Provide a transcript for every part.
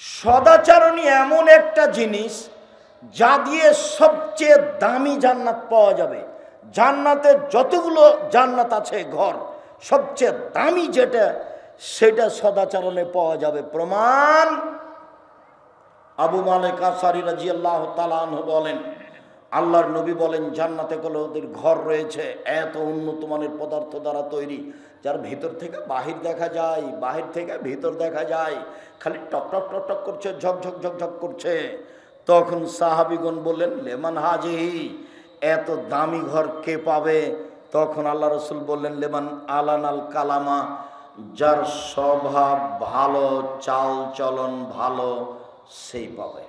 সদাচরণই এমন একটা জিনিস যা দিয়ে সবচেয়ে দামি জান্নাত পাওয়া যাবে। জান্নাতে যতগুলো জান্নাত আছে ঘর, সবচেয়ে দামি যেটা সেটা সদাচরণে পাওয়া যাবে। প্রমাণ আবু মালিক আশআরী রাদিয়াল্লাহু তাআলা আনহু বলেন, আল্লাহর নবী বলেন জান্নাতে কোনো ওদের ঘর রয়েছে এত উন্নত মানের পদার্থ দ্বারা তৈরি, যার ভিতর থেকে বাহির দেখা যায়, বাহির থেকে ভিতর দেখা যায়, খালি টক টক টক টক করছে, ঝকঝক ঝকঝক করছে। তখন সাহাবীগণ বললেন, লেমান হাজিহি, এত দামি ঘর কে পাবে? তখন আল্লাহ রসুল বললেন, লেমান আলানাল কালামা, যার স্বভাব ভালো, চাল চলন ভালো, সেই পাবে।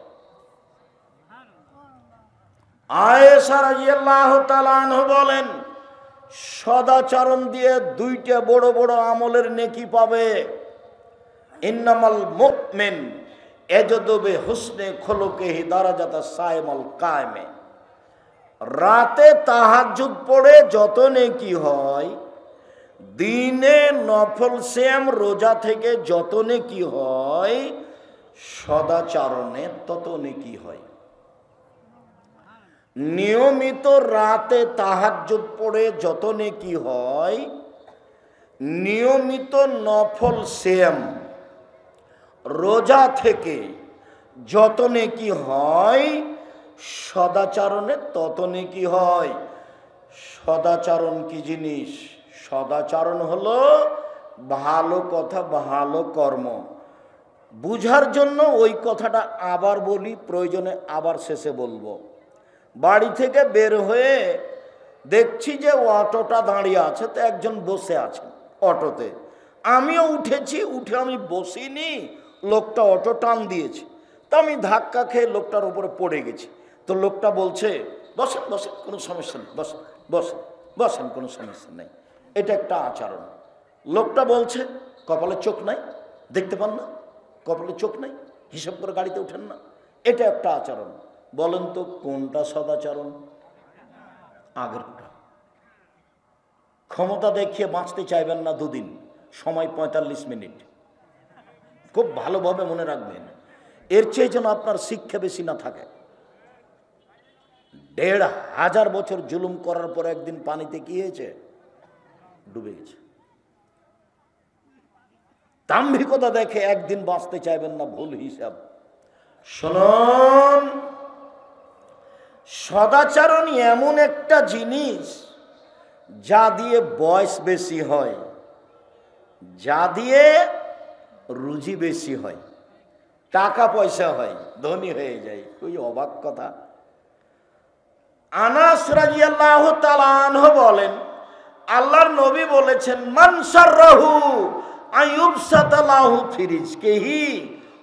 আয়েশা রাদিয়াল্লাহু তাআলা আনহা বলেন, সদাচরণ দিয়ে দুইটা বড় বড় আমলের নেকি পাবে। ইন্নামাল মুমিন ইয়াজদু বিহুসনি খুলুকিহি দারাজাতা সাইমাল কায়েমে, রাতে তাহাজ্জুদ পড়ে যত নেকি হয়, দিনে নফল সিয়াম রোজা থেকে যত নেকি হয়, সদাচরণে তত নেকি হয়। নিয়মিত রাতে তাহাজ্জুদ পড়ে যত নেকি হয়, নিয়মিত নফল সিয়াম রোজা থেকে যত নেকি হয়, সদাচরণে তত নেকি হয়। সদাচরণ কি জিনিস? সদাচরণ হলো ভালো কথা, ভালো কর্ম। বুঝার জন্য ওই কথাটা আবার বলি, প্রয়োজনে আবার শেষে বলবো। বাড়ি থেকে বের হয়ে দেখছি যে অটোটা দাঁড়িয়ে আছে, তো একজন বসে আছে অটোতে। আমিও উঠেছি, উঠে আমি বসিনি, লোকটা অটো টান দিয়েছে, তা আমি ধাক্কা খেয়ে লোকটার উপরে পড়ে গেছি। তো লোকটা বলছে, বসেন বসেন, কোনো সমস্যা নেই, বসেন বসেন বসেন, কোনো সমস্যা নেই। এটা একটা আচরণ। লোকটা বলছে, কপালে চোখ নাই, দেখতে পান না, কপালে চোখ নাই, হিসাব করে গাড়িতে উঠেন না। এটা একটা আচরণ। বলেন তো কোনটা সদাচরণ? আগেরটা। ক্ষমতা দেখিয়ে বাঁচতে চাইবেন না দুদিন, সময় 45 মিনিট, খুব ভালোভাবে মনে রাখবেন। এর চেয়ে যেন আপনার শিক্ষা বেশি না থাকে। ১৫০০ বছর জুলুম করার পর একদিন পানিতে কি হয়েছে? ডুবে গেছে। দাম্ভিকতা দেখে একদিন বাঁচতে চাইবেন না, ভুল হিসাব। শুনুন, সদাচরণ এমন একটা জিনিস যা দিয়ে বয়স বেশি হয়, যা দিয়ে রুজি বেশি হয়, টাকা পয়সা হয়, ধনী হয়ে যায়। ওই অবাক কথা। আনাস রাদিয়াল্লাহু তাআলা আনহু বলেন, আল্লাহর নবী বলেছেন, মান সাররাহু আইয়ুবসাতা লাহু ফি রিজকিহি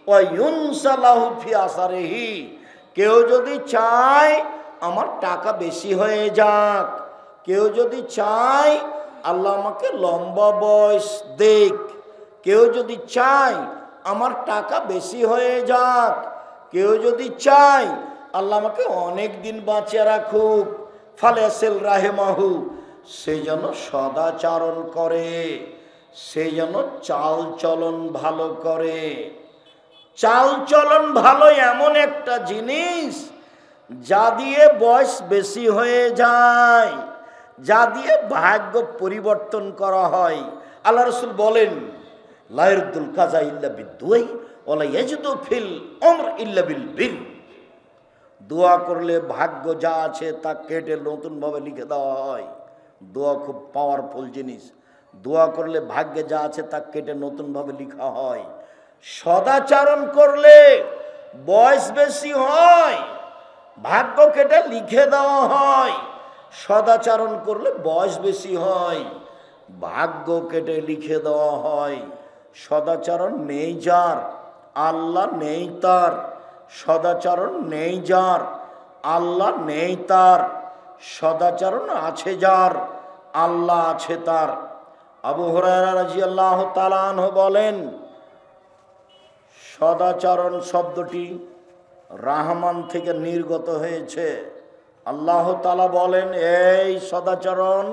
ওয়া ইউনসা লাহু ফি আসারিহি, কেউ যদি চায় আমার টাকা বেশি হয়ে যাক, কেউ যদি চায় আল্লাহ আমাকে লম্বা বয়স দেখ, কেউ যদি চায় আমার টাকা বেশি হয়ে যাক, কেউ যদি চায় আল্লাহ আমাকে অনেক দিন বাঁচিয়ে রাখুক, ফালেসেল রাহেমাহু, সে যেন সদাচরণ করে, সে যেন চাল চলন ভালো করে। চাল চলন ভালো এমন একটা জিনিস যা দিয়ে বয়স বেশি হয়ে যায়, যা দিয়ে ভাগ্য পরিবর্তন করা হয়। আল্লাহ রাসূল বলেন, লা ইয়ারদুল কাযা ইল্লা বিদ্দুআই ওয়া লা ইয়াজিদু ফিল আমর ইল্লা বিল বির। দোয়া করলে ভাগ্য যা আছে তা কেটে নতুনভাবে লিখে দেওয়া হয়। দোয়া খুব পাওয়ারফুল জিনিস। দোয়া করলে ভাগ্যে যা আছে তা কেটে নতুনভাবে লেখা হয়। সদাচরণ করলে বয়স বেশি হয়, ভাগ্য কেটে লিখে দেওয়া হয়। সদাচরণ করলে বয়স বেশি হয়, ভাগ্য কেটে লিখে দেওয়া হয়। সদাচরণ নেই যার, আল্লাহ নেই তার। সদাচরণ নেই যার, আল্লাহ নেই তার। সদাচরণ আছে যার, আল্লাহ আছে তার। আবু হুরায়রা রাদিয়াল্লাহু তাআলা আনহু বলেন, সদাচরণ শব্দটি রাহমান থেকে নির্গত হয়েছে। আল্লাহ তাআলা বলেন, এই সদাচরণ,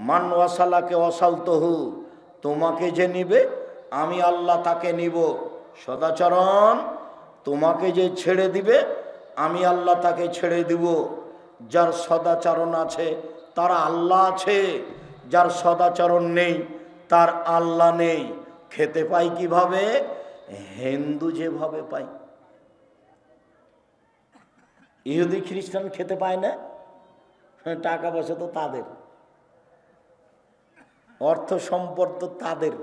মান ওয়াসালাকে ওয়াসালতুহু, তোমাকে যে নিবে আমি আল্লাহ তাকে নিব। সদাচরণ তোমাকে যে ছেড়ে দিবে আমি আল্লাহ তাকে ছেড়ে দিব। যার সদাচরণ আছে তার আল্লাহ আছে, যার সদাচরণ নেই তার আল্লাহ নেই। খেতে পাই কিভাবে? হিন্দু যেভাবে পায়। ইহুদি খ্রিস্টান খেতে পায় না, টাকা পয়সা তো তাদের, অর্থ সম্পদ তো তাদের,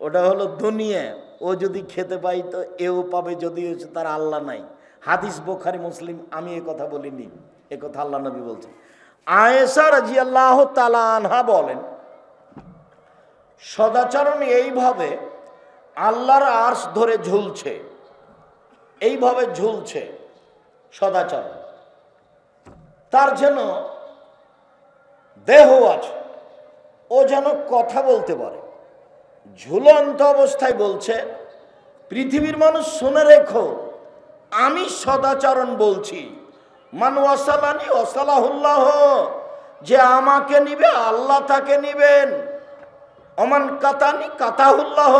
ওটা হলো দুনিয়া। ও যদি খেতে পাই তো এও পাবে, যদি হচ্ছে তার আল্লাহ নাই। হাদিস বুখারী মুসলিম, আমি এ কথা বলিনি, এ কথা আল্লাহ নবী বলছেন। আয়েশা রাদিয়াল্লাহু তাআলা আনহা বলেন, সদাচরণ এইভাবে আল্লাহর আরশ ধরে ঝুলছে, এইভাবে ঝুলছে সদাচরণ, তার যেন দেহ আছে, ও যেন কথা বলতে পারে। ঝুলন্ত অবস্থায় বলছে, পৃথিবীর মানুষ শুনে রেখো, আমি সদাচরণ বলছি, মান ওয়াসালানি ওয়াসালাহুল্লাহ, যে আমাকে নিবে আল্লাহ তাকে নিবেন। অমান কাতানি কাতাহুল্লাহ,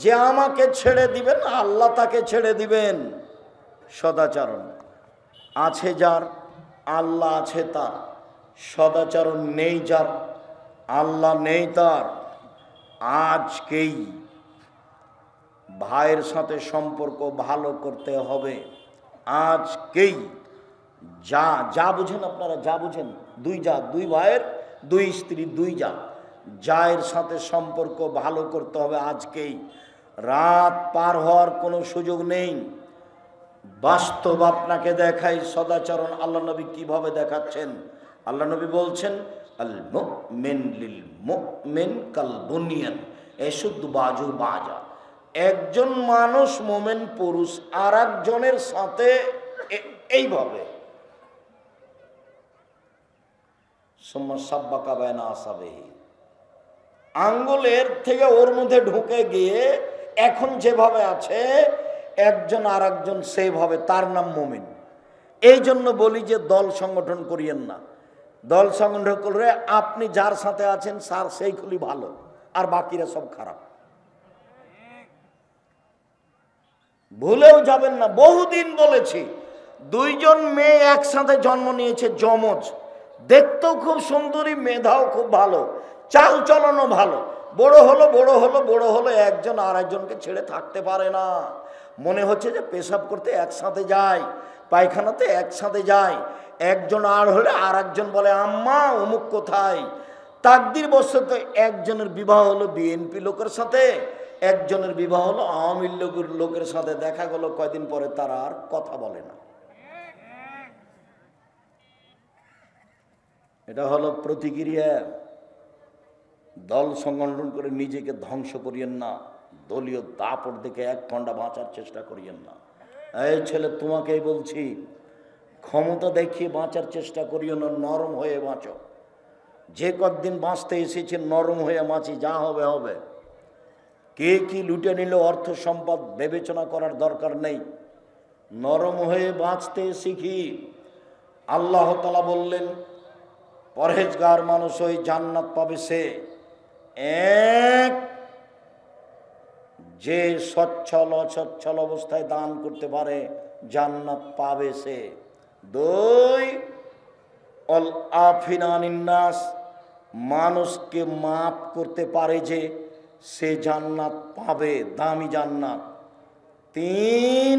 যে আমাকে ছেড়ে দিবেন আল্লাহ তাকে ছেড়ে দিবেন। সদাচরণ আছে যার, আল্লাহ আছে তার। সদাচরণ নেই যার, আল্লাহ নেই তার। আজকেই ভাইয়ের সাথে সম্পর্ক ভালো করতে হবে। আজকেই যা যা বুঝেন আপনারা, যা বুঝেন, দুই ভাইয়ের, দুই স্ত্রী, দুই জায়ের সাথে সম্পর্ক ভালো করতে হবে আজকেই। রাত পার হওয়ার কোনো সুযোগ নেই। বাস্তব আপনাকে দেখাই সদাচরণ আল্লাহ নবী কিভাবে দেখাচ্ছেন। আল্লাহ নবী বলছেন, আল মুমিন লিল মুমিন কাল বুনিয়ান ইয়াশুদ্দু বাযুহু বাযা। একজন মানুষ মোমেন পুরুষ আর একজনের সাথে এইভাবে আঙ্গুলের থেকে ওর মধ্যে ঢুকে গিয়ে এখন যেভাবে আছে একজন আর একজন সেভাবে, তার নাম মুমিন। এই জন্য বলি যে দল সংগঠন করিয়েন না। দল সংগঠন করে আপনি যার সাথে আছেন স্যার সেইগুলি ভালো, আর বাকিরা সব খারাপ। ভুলেও যাবেন না। বহুদিন বলেছি, দুইজন মেয়ে একসাথে জন্ম নিয়েছে, যমজ, দেখতেও খুব সুন্দরী, মেধাও খুব ভালো, চাল চলনও ভালো। বড় হলো একজন আর একজনকে ছেড়ে থাকতে পারে না। মনে হচ্ছে যে পেশাব করতে একসাথে যায়, পায়খানাতে একসাথে যায়। একজন আর হলে আর একজন বলে, আম্মা অমুক কোথায়। তাকদির বশত একজনের বিবাহ হলো বিএনপি লোকের সাথে, একজনের বিবাহ হলো আওয়ামী লীগের লোকের সাথে। দেখা গেল কয়দিন পরে তারা আর কথা বলে না। এটা হলো প্রতিক্রিয়া। দল সংগঠন করে নিজেকে ধ্বংস করিয়েন না। দলীয় দাপট দেখে এক ঘন্টা বাঁচার চেষ্টা করিয়েন না। এই ছেলে তোমাকেই বলছি, ক্ষমতা দেখিয়ে বাঁচার চেষ্টা করিও না, নরম হয়ে বাঁচো। যে কতদিন বাঁচতে এসেছে নরম হয়ে বাঁচি, যা হবে হবে। কে কি লুটে নিল অর্থ সম্পদ বিবেচনা করার দরকার নেই, নরম হয়ে বাঁচতে শিখি। আল্লাহ তাআলা বললেন, পরহেজগার মানুষ ওই জান্নাত পাবে সে, এক যে সচ্ছল অসচ্ছল অবস্থায় দান করতে পারে জান্নাত পাবে সে। দুই, অল আফিনানিন নাস, মানুষকে মাফ করতে পারে যে সে জান্নাত পাবে, দামি জান্নাত। তিন,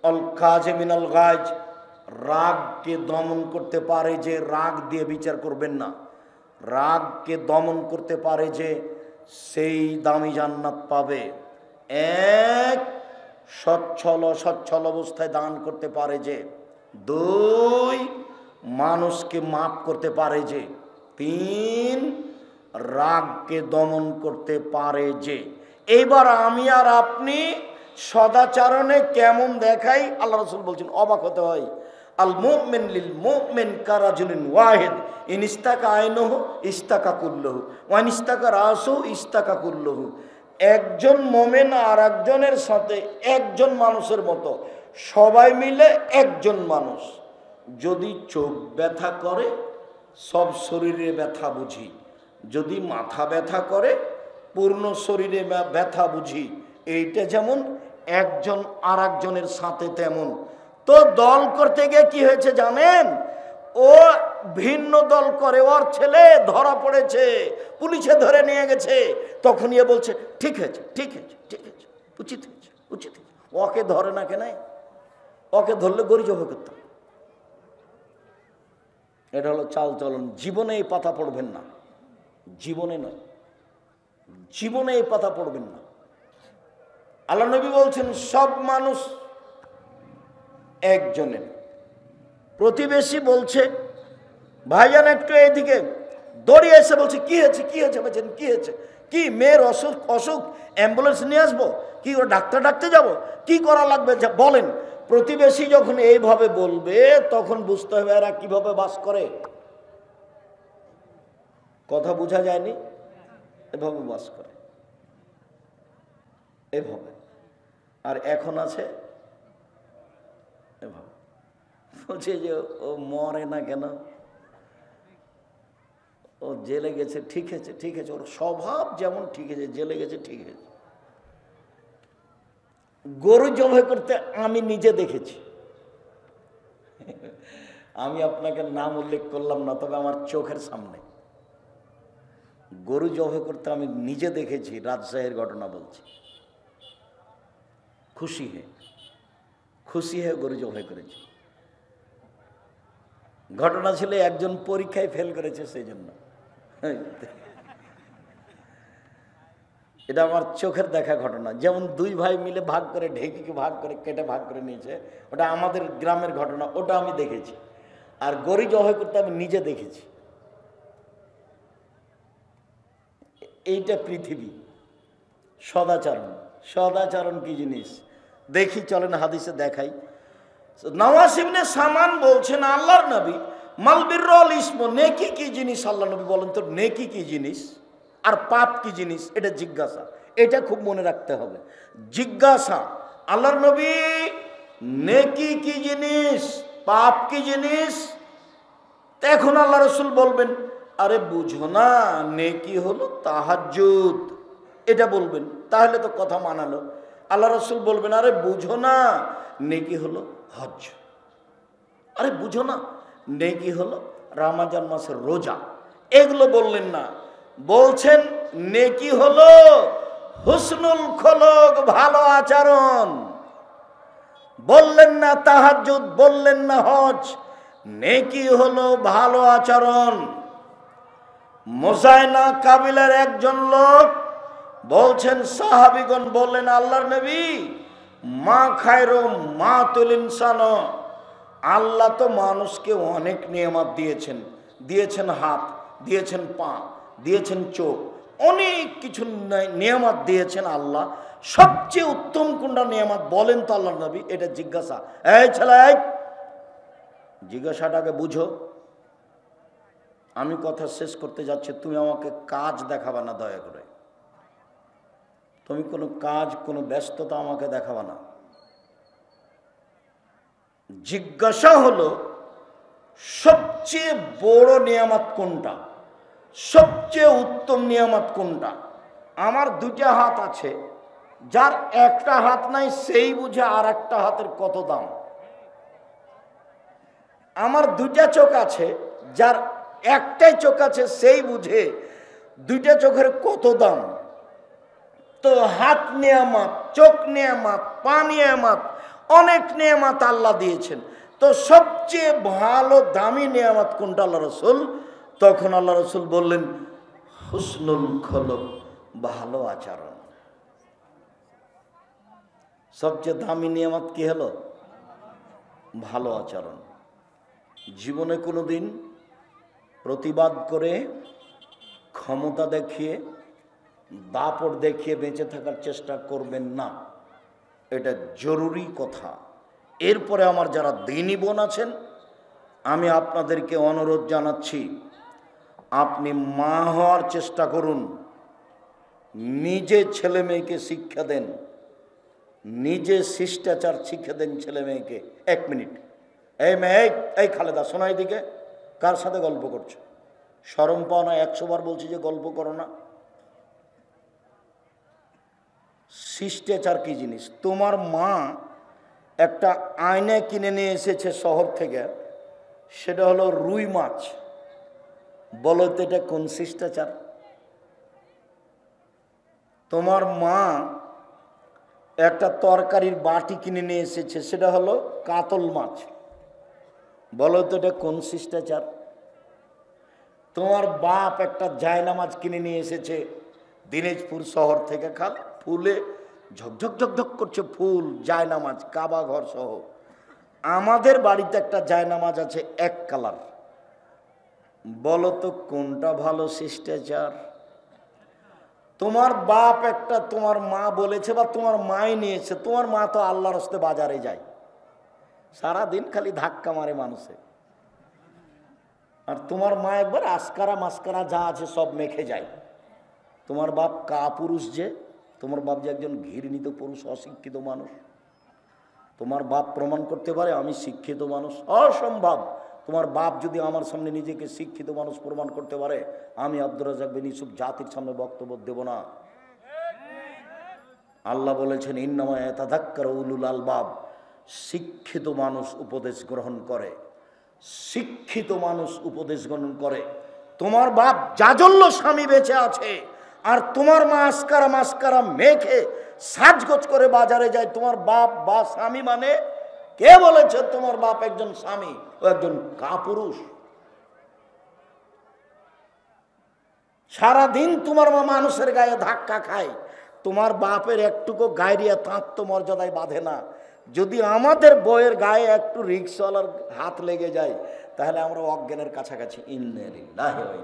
অল কাযিমিনাল গায়জ, রাগকে দমন করতে পারে যে, রাগ দিয়ে বিচার করবেন না, রাগকে দমন করতে পারে যে সেই দামি জান্নাত পাবে। এক, সচ্ছল অবস্থায় দান করতে পারে যে। দুই, মানুষকে মাফ করতে পারে যে। তিন, রাগকে দমন করতে পারে যে। এইবার আমি আর আপনি সদাচরণে কেমন দেখাই আল্লাহ রাসূল বলছেন, অবাক হতে হয়। আল মুমিন লিল মুমিন কারাজুলিন ওয়াহিদ ইন ইস্তাকা আইনুহু ইস্তাকা কুল্লুহু ওয়া ইন ইস্তাকা রাসুহু ইস্তাকা কুল্লুহু। একজন মুমিন আর একজনের সাথে একজন মানুষের মতো, সবাই মিলে একজন মানুষ। যদি চোখ ব্যথা করে সব শরীরে ব্যথা বুঝি, যদি মাথা ব্যথা করে পূর্ণ শরীরে ব্যথা বুঝি, এইটা যেমন একজন আর একজনের সাথে তেমন। তো দল করতে গিয়ে কি হয়েছে জানেন, ও ভিন্ন দল করে, ওর ছেলে ধরা পড়েছে, পুলিশে ধরে নিয়ে গেছে। তখন ইয়ে বলছে ঠিক আছে ঠিক আছে ঠিক আছে, উচিত হয়েছে উচিত হয়েছে। ওকে ধরে না কেন? ওকে ধরলে গরু জবাই করতাম। এটা হলো চাল চলন। জীবনে এই পাতা পড়বেন না, জীবনে নয়, জীবনে এই পাতা পড়বেন না। আল্লাহ নবী বলছেন সব মানুষ একজনের। প্রতিবেশী বলছে ভাইজান একটু এইদিকে, দৌড়িয়ে এসে বলছে কি হয়েছে কি হয়েছে, বলছেন কি হয়েছে, কি মেয়ের অসুখ, অসুখ অ্যাম্বুলেন্স নিয়ে আসবো, কি ওর ডাক্তার ডাকতে যাব, কি করা লাগবে বলেন। প্রতিবেশী যখন এইভাবে বলবে তখন বুঝতে হবে এরা কিভাবে বাস করে। কথা বোঝা যায়নি? এভাবে বাস করে, এভাবে। আর এখন আছে এভাবে, বলছে যে ও মরে না কেন, ও জেলে গেছে ঠিক আছে ঠিক আছে, ওর স্বভাব যেমন ঠিক আছে, জেলে গেছে ঠিক আছে। গরু জবাই করতে আমি নিজে দেখেছি, আমি আপনাকে নাম উল্লেখ করলাম না, তবে আমার চোখের সামনে গরু জবাই করতে আমি নিজে দেখেছি। রাজশাহীর ঘটনা বলছি। খুশি হয়ে গরু জবাই করেছি। ঘটনা ছিল একজন পরীক্ষায় ফেল করেছে, সেই জন্য। এটা আমার চোখের দেখা ঘটনা। যেমন দুই ভাই মিলে ভাগ করে, ঢেকিকে ভাগ করে কেটে ভাগ করে নিয়েছে, ওটা আমাদের গ্রামের ঘটনা, ওটা আমি দেখেছি। আর গরু জবাই করতে আমি নিজে দেখেছি। এইটা পৃথিবী। সদাচরণ, সদাচরণ কি জিনিস দেখি, চলেন হাদিসে দেখাই। নওয়াস ইবনে সামান বলছেন আল্লাহর নবী মাল বিররুল ইসম, নেকি কি জিনিস, আল্লাহ নবী বলেন তো নেকি কি জিনিস আর পাপ কি জিনিস। এটা জিজ্ঞাসা, এটা খুব মনে রাখতে হবে। জিজ্ঞাসা আল্লাহর নবী, নেকি কি জিনিস, পাপ কি জিনিস। এখন আল্লাহ রসুল বলবেন আরে বুঝো না, নেকি হলো তাহাজ্জুদ, এটা বলবেন, তাহলে তো কথা মানালো। আল্লাহ রসুল বলবেন আরে বুঝো না, নেকি হলো হজ। আরে বুঝো না, নেকি হলো রমজান মাসের রোজা। এগুলো বললেন না, বলছেন নেকি হলো হুসনুল খলক, ভালো আচরণ। বললেন না তাহাজ্জুদ, বললেন না হজ, নেকি হলো ভালো আচরণ। মোজাইনা কাবিলার একজন লোক বলছেন, সাহাবীগণ বললেন আল্লাহর নবী মা খায়রো মা তুল ইনসান, আল্লাহ তো মানুষকে অনেক নিয়ামত দিয়েছেন, দিয়েছেন হাত, দিয়েছেন পা, দিয়েছেন চোখ, অনেক কিছু নিয়ামত দিয়েছেন আল্লাহ। সবচেয়ে উত্তম কোনটা নিয়ামত বলেন তো আল্লাহর নবী। এটা জিজ্ঞাসা। এই ছেলে, জিজ্ঞাসাটাকে বুঝো। আমি কথা শেষ করতে যাচ্ছি, তুমি আমাকে কাজ দেখাবা না দয়া করে। তুমি কোনো কাজ, কোনো ব্যস্ততা আমাকে দেখাবা না। জিজ্ঞাসা হলো সবচেয়ে বড় নিয়ামত কোনটা, সবচেয়ে উত্তম নিয়ামত কোনটা। আমার দুটা হাত আছে, যার একটা হাত নাই সেই বুঝে আর একটা হাতের কত দাম। আমার দুটা চোখ আছে, যার একটাই চোখ আছে সেই বুঝে দুইটা চোখের কত দাম। তো হাত নিয়ামত, চোখ নিয়ামত, পা নিয়ামত, অনেক নিয়ামত আল্লাহ দিয়েছেন। তো সবচেয়ে ভালো দামি নিয়ামত কোনটা আল্লাহ রসুল? তখন আল্লাহ রসুল বললেন হুসনুল খলক, ভালো আচরণ। সবচেয়ে দামি নিয়ামত কি হলো? ভালো আচরণ। জীবনে কোনোদিন প্রতিবাদ করে, ক্ষমতা দেখিয়ে, দাপট দেখিয়ে বেঁচে থাকার চেষ্টা করবেন না, এটা জরুরি কথা। এরপরে আমার যারা দিনী বোন আছেন, আমি আপনাদেরকে অনুরোধ জানাচ্ছি, আপনি মা হওয়ার চেষ্টা করুন, নিজে ছেলে মেয়েকে শিক্ষা দেন, নিজে শিষ্টাচার শিক্ষা দেন ছেলে মেয়েকে। এক মিনিট, এই মেয়ে, এই খালেদা শোনা, এদিকে কার সাথে গল্প করছো? শরম পাও না? 100 বার বলছি যে গল্প করো না। শিষ্টাচার কি জিনিস? তোমার মা একটা আয়না কিনে নিয়ে এসেছে শহর থেকে, সেটা হলো রুই মাছ। বলো তো এটা কোন শিষ্টাচার? তোমার মা একটা তরকারির বাটি কিনে নিয়ে এসেছে, সেটা হলো কাতল মাছ। বলো তো এটা কোন শিষ্টাচার? তোমার বাপ একটা জায়নামাজ কিনে নিয়ে এসেছে দিনাজপুর শহর থেকে, খাল ফুলে ঝকঝক ঝকঝক করছে, ফুল জায়নামাজ, কাবা ঘর সহ। আমাদের বাড়িতে একটা জায়নামাজ আছে এক কালার। বলো তো কোনটা ভালো শিষ্টাচার? তোমার বাপ একটা, তোমার মা বলেছে বা তোমার মাই নিয়েছে। তোমার মা তো আল্লাহর রাস্তায় বাজারে যায়, সারাদিন খালি ধাক্কা মারে মানুষে। আর তোমার মা একবার আসকারা মাস্কারা যা আছে সব মেখে যায়। তোমার বাপ কাপুরুষ যে, তোমার বাপ যে একজন ঘৃণিত পুরুষ, অশিক্ষিত মানুষ। তোমার বাপ প্রমাণ করতে পারে আমি শিক্ষিত মানুষ? অসম্ভব। তোমার বাপ যদি আমার সামনে নিজেকে শিক্ষিত মানুষ প্রমাণ করতে পারে, আমি আব্দুর রাজ্জাক বিন ইউসুফ জাতির সামনে বক্তব্য দেব না। আল্লাহ বলেছেন ইন্নামা ইয়াতাযাক্কারু উলুল আলবাব, শিক্ষিত মানুষ উপদেশ গ্রহণ করে, শিক্ষিত মানুষ উপদেশ গ্রহণ করে। তোমার বাপ জাজল্য স্বামী বেঁচে আছে, আর তোমার মা আসকারা মাস্কারা মেখে সাজগোজ করে বাজারে যায়। তোমার বাপ বা স্বামী মানে কে বলেছে তোমার বাপ একজন স্বামী? ও একজন কাপুরুষ। সারাদিন তোমার মা মানুষের গায়ে ধাক্কা খায়, তোমার বাপের একটুকু গায়ে আত্মমর্যাদায় বাঁধে না। যদি আমাদের বইয়ের গায়ে একটু রিক্সাওয়ালার হাত লেগে যায়, তাহলে আমরা অজ্ঞানের কাছাকাছি। ইন্না লিল্লাহি ওয়া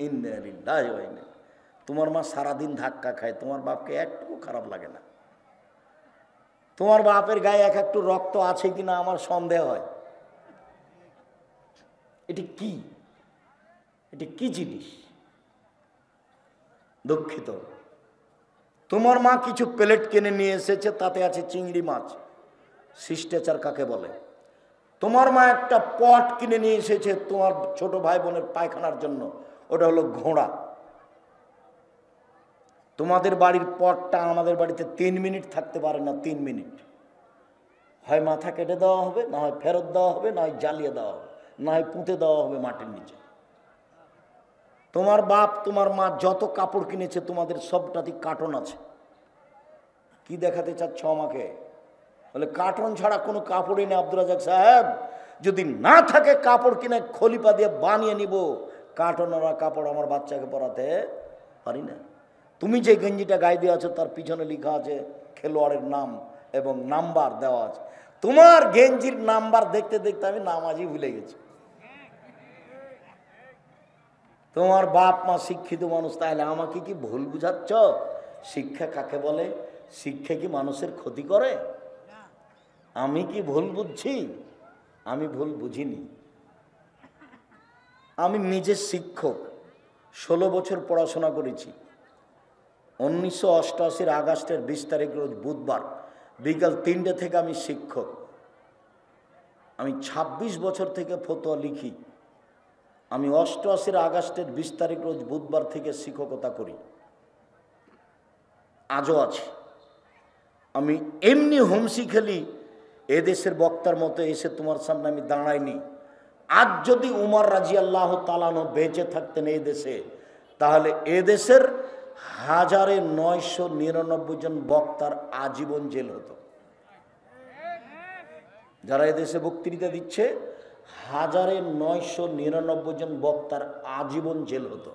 ইন্না ইলাইহি রাজিউন। তোমার মা সারাদিন ধাক্কা খায়, তোমার বাপকে একটু খারাপ লাগে না। তোমার বাপের গায়ে এক একটু রক্ত আছে কিনা আমার সন্দেহ হয়। এটি কি? এটি কি জিনিস? দুঃখিত। তোমার মা কিছু প্লেট কিনে নিয়ে এসেছে, তাতে আছে চিংড়ি মাছ। শিষ্টাচার কাকে বলে? তোমার মা একটা পট কিনে নিয়ে এসেছে তোমার ছোট ভাই বোনের পায়খানার জন্য, ওটা হলো ঘোড়া। তোমাদের বাড়ির পটটা আমাদের বাড়িতে 3 মিনিট থাকতে পারে না। 3 মিনিট হয় মাথা কেটে দেওয়া হবে, না হয় ফেরত দেওয়া হবে, না হয় জ্বালিয়ে দেওয়া হবে, না হয় পুঁতে দেওয়া হবে মাটির নিচে। তোমার বাপ তোমার মা যত কাপড় কিনেছে তোমাদের সবটাতে কার্টন আছে। কি দেখাতে চাচ্ছ আমাকে? বলে কার্টন ছাড়া কোনো কাপড়ই নেই। আব্দুর রাজ্জাক সাহেব, যদি না থাকে কাপড় কিনে খলিপা দিয়ে বানিয়ে নিব, কার্টনওয়ালা কাপড় আমার বাচ্চাকে পরাতে পারি না। তুমি যে গেঞ্জিটা গায়ে দিয়ে আছো তার পিছনে লেখা আছে খেলোয়াড়ের নাম এবং নাম্বার দেওয়া আছে। তোমার গেঞ্জির নাম্বার দেখতে দেখতে আমি নামাজই ভুলে গেছি। তোমার বাপ মা শিক্ষিত মানুষ, তাহলে আমাকে কি ভুল বুঝাচ্ছ? শিক্ষা কাকে বলে? শিক্ষা কি মানুষের ক্ষতি করে? আমি কি ভুল বুঝছি? আমি ভুল বুঝিনি। আমি নিজে শিক্ষক, 16 বছর পড়াশোনা করেছি। 1988 আগস্টের 20 তারিখ রোজ বুধবার বিকাল 3টে থেকে আমি শিক্ষক। আমি 26 বছর থেকে ফতোয়া লিখি। আমি 88 আগস্টের 20 তারিখ রোজ বুধবার থেকে শিক্ষকতা করি, আজও আছি। আমি এমনি হোমসি খেলি এদেশের বক্তার মতো এসে তোমার সামনে আমি দাঁড়াইনি। আজ যদি উমর রাদিয়াল্লাহু তাআলা আনহু বেঁচে থাকতেন এই দেশে, তাহলে এদেশের 1999 জন বক্তার আজীবন জেল হতো। যারা এদেশে বক্তৃতা দিচ্ছে, 1999 জন বক্তার আজীবন জেল হতো।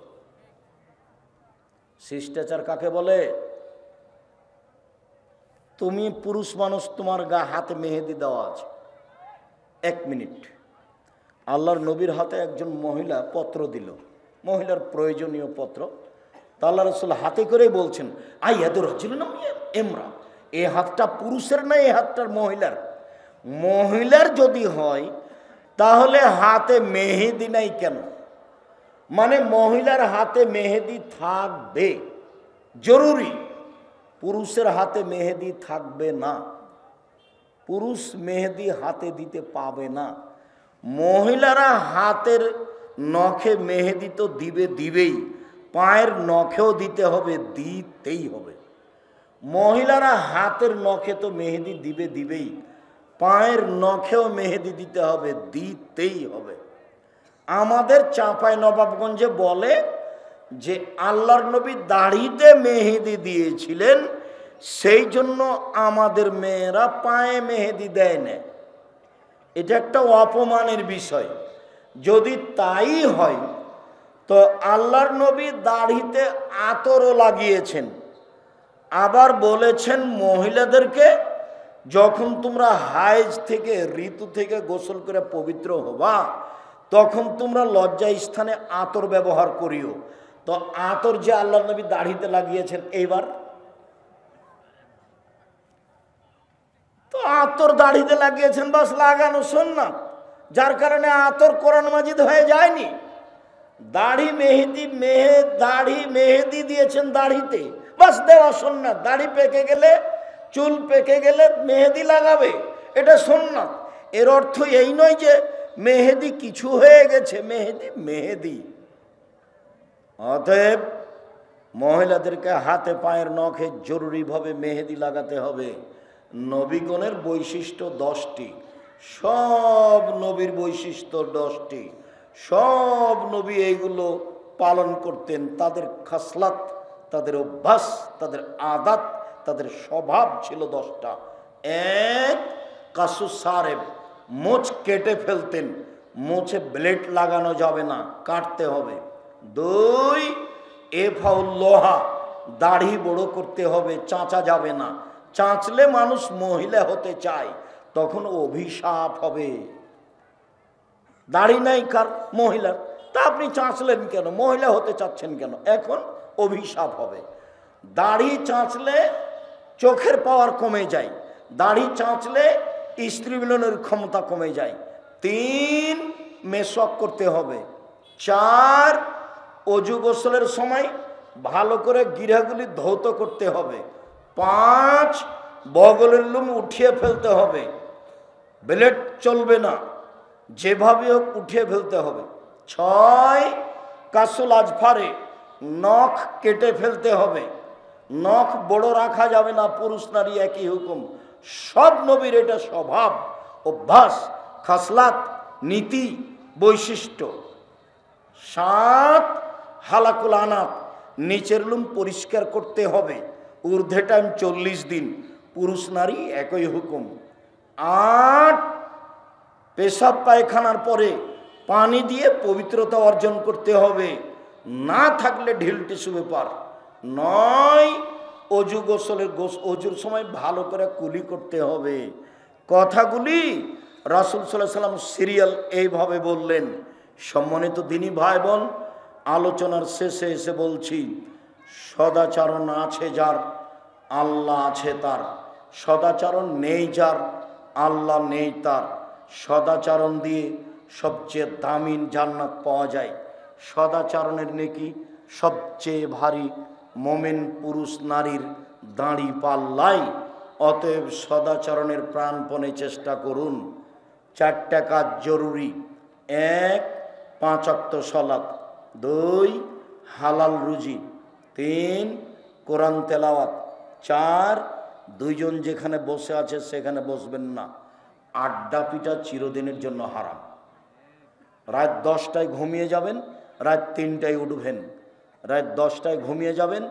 শিষ্টাচার কাকে বলে? তুমি পুরুষ মানুষ, তোমার হাতে মেহেদি দেওয়া আছে। 1 মিনিট, আল্লাহর নবীর হাতে একজন মহিলা পত্র দিল, মহিলার প্রয়োজনীয় পত্র। তা আল্লাহ রাসূল হাতে করেই বলছেন আইয়াদুর রাজুলিন ইমরা, এই হাতটা পুরুষের না, এই হাতটার মহিলার। মহিলার যদি হয় তাহলে হাতে মেহেদি নাই কেন? মানে মহিলার হাতে মেহেদি থাকবে, জরুরি। পুরুষের হাতে মেহেদি থাকবে না, পুরুষ মেহেদি হাতে দিতে পাবে না। মহিলারা হাতের নখে মেহেদি তো দিবেই, পায়ের নখেও দিতে হবে, দিতেই হবে। মহিলারা হাতের নখে তো মেহেদি দিবেই, পায়ের নখেও মেহেদি দিতে হবে, দিতেই হবে। আমাদের চাঁপাই নবাবগঞ্জে বলে যে আল্লাহর নবী দাড়িতে মেহেদি দিয়েছিলেন, সেই জন্য আমাদের মেয়েরা পায়ে মেহেদি দেয় না। এটা একটা অপমানের বিষয়। যদি তাই হয় তো আল্লাহর নবী দাড়িতে আতরও লাগিয়েছেন, আবার বলেছেন মহিলাদেরকে যখন তোমরা হায়েজ থেকে ঋতু থেকে গোসল করে পবিত্র হবা তখন তোমরা লজ্জা স্থানে আতর ব্যবহার করিও। তো আতর যে আল্লাহর নবী দাড়িতে লাগিয়েছেন, এইবার তো আতর দাড়িতে লাগিয়েছেন, বাস লাগানো সুন্নাত, যার কারণে আতর কোরআন মাজিদ হয়ে যায়নি। দাড়ি মেহেদি দিয়েছেন দাড়িতে, বাস দেওয়া সুন্নাত। দাড়ি পেকে গেলে, চুল পেকে গেলে মেহেদি লাগাবে, এটা সুন্নাত। এর অর্থ এই নয় যে মেহেদি কিছু হয়ে গেছে, মেহেদি। অতএব মহিলাদেরকে হাতে পায়ের নখে জরুরিভাবে মেহেদি লাগাতে হবে। নবীগণের বৈশিষ্ট্য 10টি, সব নবীর বৈশিষ্ট্য 10টি, সব নবী এইগুলো পালন করতেন। তাদের খাসলাত, তাদের অভ্যাস, তাদের আদাত, তাদের স্বভাব ছিল 10টা। 1, কাসু সারেব, মোচ কেটে ফেলতেন, মোচে ব্লেড লাগানো যাবে না, কাটতে হবে। 2, এফাউল লোহা, দাড়ি বড় করতে হবে, চাঁচা যাবে না। চাঁচলে মানুষ মহিলা হতে চায়, তখন অভিশাপ হবে। দাড়ি নাই কার? মহিলার। তা আপনি চাঁচলেন কেন? মহিলা হতে চাচ্ছেন কেন? এখন অভিশাপ হবে। দাড়ি চাঁচলে চোখের পাওয়ার কমে যায়, দাড়ি চাঁচলে স্ত্রী মিলনের ক্ষমতা কমে যায়। 3, মেসওয়াক করতে হবে। 4, অজু গোসলের সময় ভালো করে গিরাগুলি ধৌত করতে হবে। 5, বগলের লোম উঠিয়ে ফেলতে হবে, ব্লেড চলবে না, যেভাবে হোক উঠিয়ে ফেলতে হবে। 6, কাসুল আজফারে, নখ কেটে ফেলতে হবে, নখ বড় রাখা যাবে না, পুরুষ নারী একই হুকুম। সব নবীর এটা স্বভাব, অভ্যাস, খাসলাত, নীতি, বৈশিষ্ট্য। 7, হালাকুল আনাত, নিচের লোম পরিষ্কার করতে হবে, ঊর্ধ্বে টাইম 40 দিন, পুরুষ নারী একই হুকুম। 8, পেশাব পায়খানার পরে পানি দিয়ে পবিত্রতা অর্জন করতে হবে, না থাকলে ঢিল টিস্যু ব্যাপার। 9, অজু গোসলের অজুর সময় ভালো করে কুলি করতে হবে। কথাগুলি রাসূল সাল্লাল্লাহু আলাইহি ওয়াসাল্লাম সিরিয়াল এইভাবে বললেন। সম্মানিত দিনী ভাই বোন, আলোচনার শেষে এসে বলছি, সদাচরণ আছে যার, আল্লাহ আছে তার। সদাচরণ নেই যার, আল্লাহ নেই তার। সদাচরণ দিয়ে সবচেয়ে দামি জান্নাত পাওয়া যায়। সদাচরণের নেকি সবচেয়ে ভারী মোমেন পুরুষ নারীর দাঁড়ি পাল্লাই। অতএব সদাচরণের প্রাণপণে চেষ্টা করুন। 4টা কাজ জরুরি। 1, 5 ওয়াক্ত সালাত। 2, হালাল রুজি। 3, কোরআন তেলাওয়াত। 4, 2 জন যেখানে বসে আছে সেখানে বসবেন না। আড্ডা পিটা চিরদিনের জন্য হারাম। রাত 10টায় ঘুমিয়ে যাবেন, রাত 3টায় উঠবেন। রাত 10টায় ঘুমিয়ে যাবেন,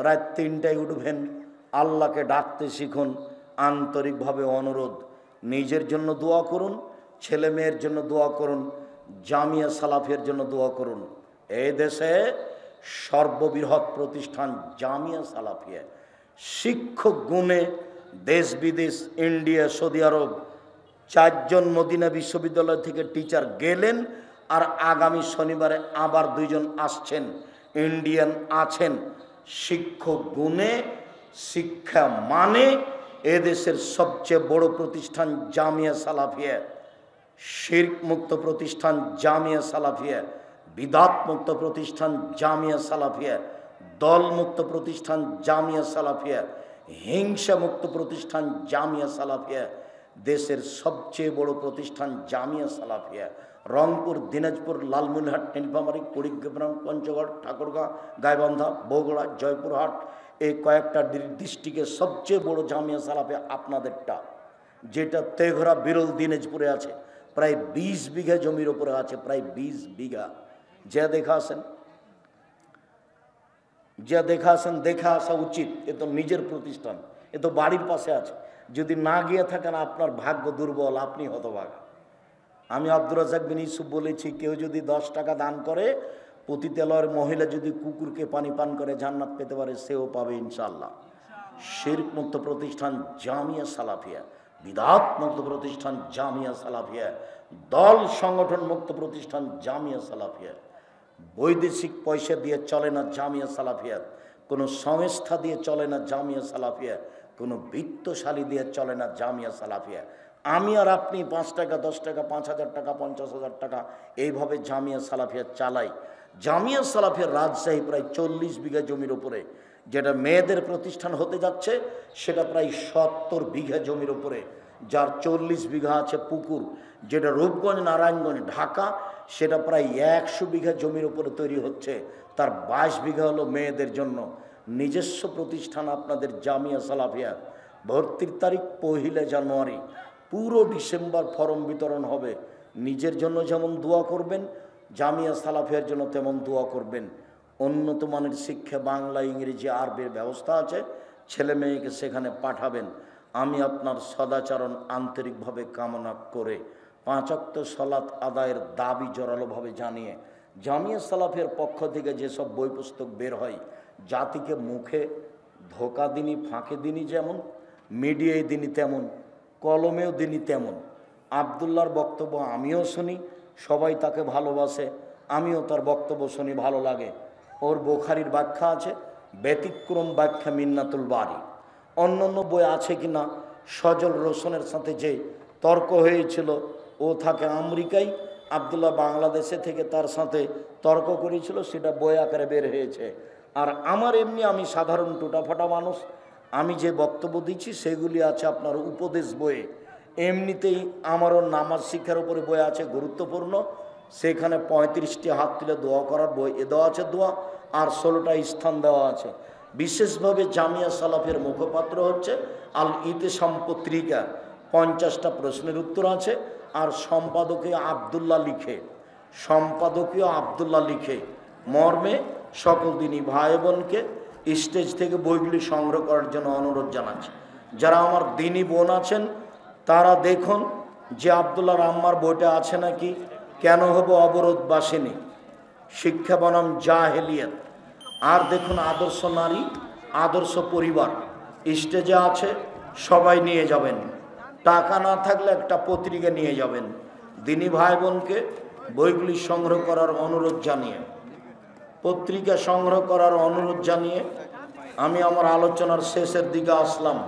রাত 3টায় উঠবেন। আল্লাহকে ডাকতে শিখুন। আন্তরিকভাবে অনুরোধ, নিজের জন্য দোয়া করুন, ছেলে মেয়ের জন্য দোয়া করুন, জামিয়া সালাফিয়ার জন্য দোয়া করুন। এই দেশে সর্ববৃহৎ প্রতিষ্ঠান জামিয়া সালাফিয়া। শিক্ষক গুণে দেশ বিদেশ, ইন্ডিয়া, সৌদি আরব 4 জন মদিনা বিশ্ববিদ্যালয় থেকে টিচার গেলেন, আর আগামী শনিবারে আবার 2 জন আসছেন, ইন্ডিয়ান আছেন। শিক্ষক গুণে, শিক্ষা মানে এদেশের সবচেয়ে বড় প্রতিষ্ঠান জামিয়া সালাফিয়া। শিরক মুক্ত প্রতিষ্ঠান জামিয়া সালাফিয়া, বিদাত মুক্ত প্রতিষ্ঠান জামিয়া সালাফিয়া, দল মুক্ত প্রতিষ্ঠান জামিয়া সালাফিয়া, হিংসা মুক্ত প্রতিষ্ঠান জামিয়া সালাফিয়া। দেশের সবচেয়ে বড় প্রতিষ্ঠান জামিয়া সালাফিয়া। রংপুর, দিনাজপুর, লালমনিরহাট, নীলফামারী, কুড়িগ্রাম, পঞ্চগড়, ঠাকুরগাঁও, গাইবান্ধা, বগুড়া, জয়পুরহাট এই কয়েকটা ডিস্ট্রিক্টের সবচেয়ে বড় জামিয়া সালাফিয়া আপনাদেরটা, যেটা তেঘরা বিরল দিনাজপুরে আছে, প্রায় 20 বিঘা জমির উপরে আছে, প্রায় 20 বিঘা। যা দেখা আসেন, দেখা আসা উচিত। এ তো নিজের প্রতিষ্ঠান, এ তো বাড়ির পাশে আছে। যদি না গিয়ে থাকেন আপনার ভাগ্য দুর্বল, আপনি হতভাগা। আমি আব্দুর রাজ্জাক বিন ইউসুফ বলেছি, কেউ যদি 10 টাকা দান করে, পতিতালয়ের মহিলা যদি কুকুরকে পানি পান করে জান্নাত পেতে পারে, সেও পাবে ইনশাআল্লাহ। শিরক মুক্ত প্রতিষ্ঠান জামিয়া সালাফিয়া, বিদআত মুক্ত প্রতিষ্ঠান জামিয়া সালাফিয়া, দল সংগঠন মুক্ত প্রতিষ্ঠান জামিয়া সালাফিয়া। বৈদেশিক পয়সা দিয়ে চলে না জামিয়া সালাফিয়া, কোনো সংস্থা দিয়ে চলে না জামিয়া সালাফিয়া, কোনো বিত্তশালী দিয়ে চলে না জামিয়া সালাফিয়া। আমি আর আপনি 5 টাকা 10 টাকা 5,000 টাকা 50,000 টাকা এইভাবে জামিয়া সালাফিয়া চালাই। জামিয়া সালাফিয়ার রাজশাহী প্রায় 40 বিঘা জমির উপরে, যেটা মেয়েদের প্রতিষ্ঠান হতে যাচ্ছে সেটা প্রায় 70 বিঘা জমির উপরে, যার 40 বিঘা আছে পুকুর, যেটা রূপগঞ্জ নারায়ণগঞ্জ ঢাকা, সেটা প্রায় 100 বিঘা জমির উপরে তৈরি হচ্ছে। তার 22 বিঘা হলো মেয়েদের জন্য। নিজস্ব প্রতিষ্ঠান আপনাদের জামিয়া সালাফিয়া। ভর্তির তারিখ 1 জানুয়ারি, পুরো ডিসেম্বর ফর্ম বিতরণ হবে। নিজের জন্য যেমন দোয়া করবেন, জামিয়া সালাফিয়ার জন্য তেমন দোয়া করবেন। উন্নত মানের শিক্ষা, বাংলা ইংরেজি আরবির ব্যবস্থা আছে, ছেলে মেয়েকে সেখানে পাঠাবেন। আমি আপনার সদাচরণ আন্তরিকভাবে কামনা করে 5 ওয়াক্ত সালাত আদায়ের দাবি জোরালোভাবে জানিয়ে, জামিয়া সালাফিয়ার পক্ষ থেকে যেসব বই পুস্তক বের হয়, জাতিকে মুখে ধোকা দিনই, ফাঁকে দিনই, যেমন মিডিয়ায় দিনই তেমন, কলমেও দিনই তেমন। আবদুল্লাহর বক্তব্য আমিও শুনি, সবাই তাকে ভালোবাসে, আমিও তার বক্তব্য শুনি, ভালো লাগে। ওর বুখারীর ব্যাখ্যা আছে, ব্যতিক্রম ব্যাখ্যা মিন্নাতুল বারী। অন্য অন্য বই আছে কি না, সজল রোশনের সাথে যে তর্ক হয়েছিল, ও থাকে আমেরিকায়, আবদুল্লাহ বাংলাদেশে থেকে তার সাথে তর্ক করেছিল, সেটা বই আকারে বের হয়েছে। আর আমার এমনি, আমি সাধারণ টুটাফাটা মানুষ, আমি যে বক্তব্য দিচ্ছি সেগুলি আছে আপনার উপদেশ বইয়ে। এমনিতেই আমারও নামাজ শিক্ষার উপরে বই আছে গুরুত্বপূর্ণ, সেখানে 35টি হাত তুলে দোয়া করার বই দেওয়া আছে দোয়া, আর 16টা স্থান দেওয়া আছে। বিশেষভাবে জামিয়া সালাফের মুখপাত্র হচ্ছে আল ইতেসাম পত্রিকা, 50টা প্রশ্নের উত্তর আছে। আর সম্পাদকীয় আবদুল্লাহ লিখে মর্মে সকল দিনই ভাই বোনকে স্টেজ থেকে বইগুলি সংগ্রহ করার জন্য অনুরোধ জানাচ্ছি। যারা আমার দিনী বোন আছেন তারা দেখুন যে আবদুল্লাহ আম্মার বইটা আছে নাকি, কেন হবো অবরোধ বাসিনী, শিক্ষা বনাম জাহেলিয়াত, আর দেখুন আদর্শ নারী আদর্শ পরিবার, স্টেজে আছে, সবাই নিয়ে যাবেন। টাকা না থাকলে একটা পত্রিকা নিয়ে যাবেন। দিনী ভাই বোনকে বইগুলি সংগ্রহ করার অনুরোধ জানিয়ে, পত্রিকা সংগ্রহ করার অনুরোধ জানিয়ে আমি আমার আলোচনার শেষের দিকে আসলাম।